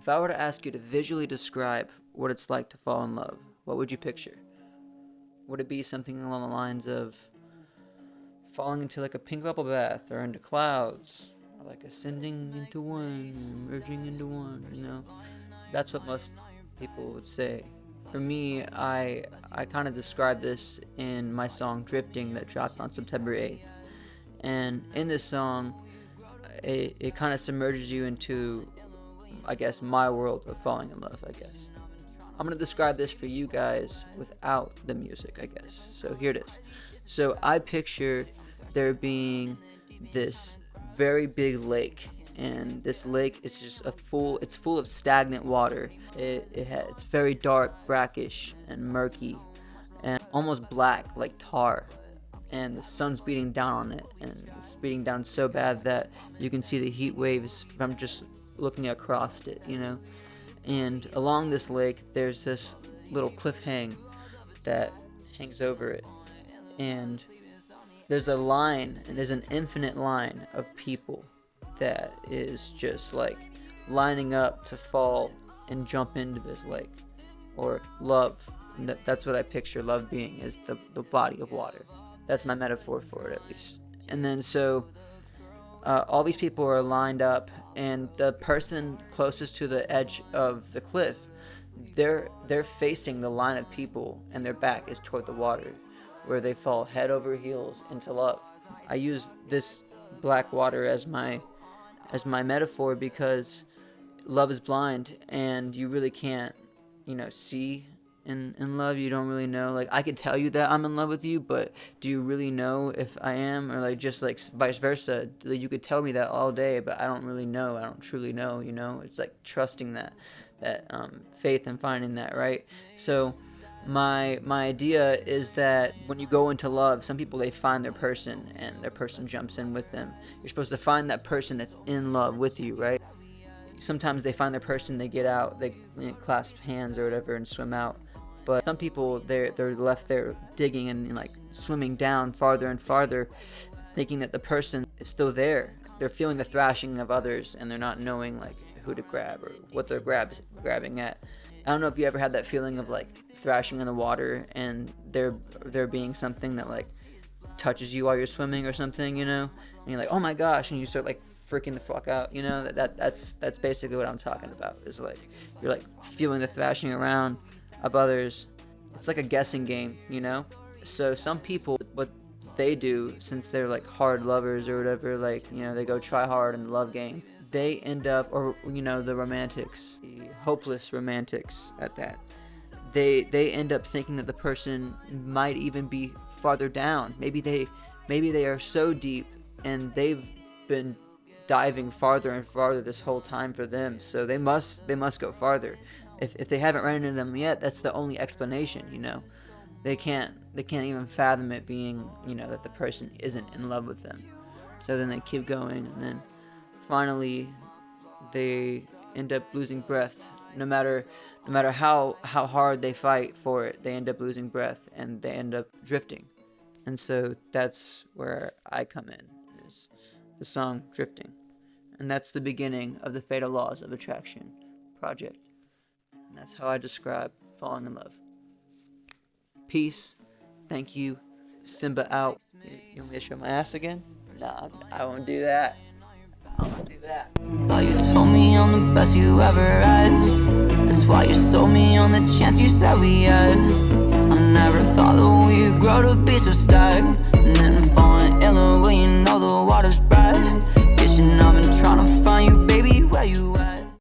If I were to ask you to visually describe what it's like to fall in love, what would you picture? Would it be something along the lines of falling into like a pink bubble bath, or into clouds, or like ascending into one, merging into one, you know? That's what most people would say. For me, I kind of describe this in my song Drifting that dropped on September 8th. And in this song, it kind of submerges you into, I guess, my world of falling in love, I guess. I'm going to describe this for you guys without the music, I guess. So here it is. So I picture there being this very big lake, and this lake is just it's full of stagnant water. It's very dark, brackish, and murky, and almost black, like tar. And the sun's beating down on it, and it's beating down so bad that you can see the heat waves from just looking across it, you know? And along this lake, there's this little cliff hang that hangs over it. And there's a line, and there's an infinite line of people that is just like lining up to fall and jump into this lake. Or love. And that's what I picture love being, is the body of water. That's my metaphor for it, at least. And then so all these people are lined up, and the person closest to the edge of the cliff, they're facing the line of people, and their back is toward the water, where they fall head over heels into love. I use this black water as my metaphor because love is blind, and you really can't, see in love. You don't really know. Like, I could tell you that I'm in love with you, but do you really know if I am? Or like just like vice versa. Like, you could tell me that all day, but I don't really know. I don't truly know, It's like trusting that faith and finding that, right? So my idea is that when you go into love, some people, they find their person, and their person jumps in with them. You're supposed to find that person that's in love with you, right? Sometimes they find their person, they get out, they clasp hands or whatever and swim out. But some people, they're left there digging and like swimming down farther and farther, thinking that the person is still there. They're feeling the thrashing of others, and they're not knowing like who to grab or what they're grabbing at. I don't know if you ever had that feeling of like thrashing in the water, and there being something that like touches you while you're swimming or something, and you're like, oh my gosh, and you start like freaking the fuck out, that's basically what I'm talking about. Is like you're like feeling the thrashing around of others. It's like a guessing game, So some people, what they do, since they're like hard lovers or whatever, like they go try hard in the love game, they end up, or the romantics, the hopeless romantics at that, they end up thinking that the person might even be farther down. Maybe they are so deep, and they've been diving farther and farther this whole time for them, so they must go farther. If they haven't run into them yet, that's the only explanation. They can't even fathom it being that the person isn't in love with them. So then they keep going, and then finally they end up losing breath. No matter how hard they fight for it, they end up losing breath, and they end up drifting. And so that's where I come in, is the song Drifting. And that's the beginning of the Fatal Laws of Attraction project. And that's how I describe falling in love. Peace. Thank you. Simba out. You want me to show my ass again? Nah, I won't do that. I won't do that. Thought you told me I'm the best you ever had. That's why you sold me on the chance you said we had. I never thought that we'd grow to be so stacked, and then falling iller when you know the water's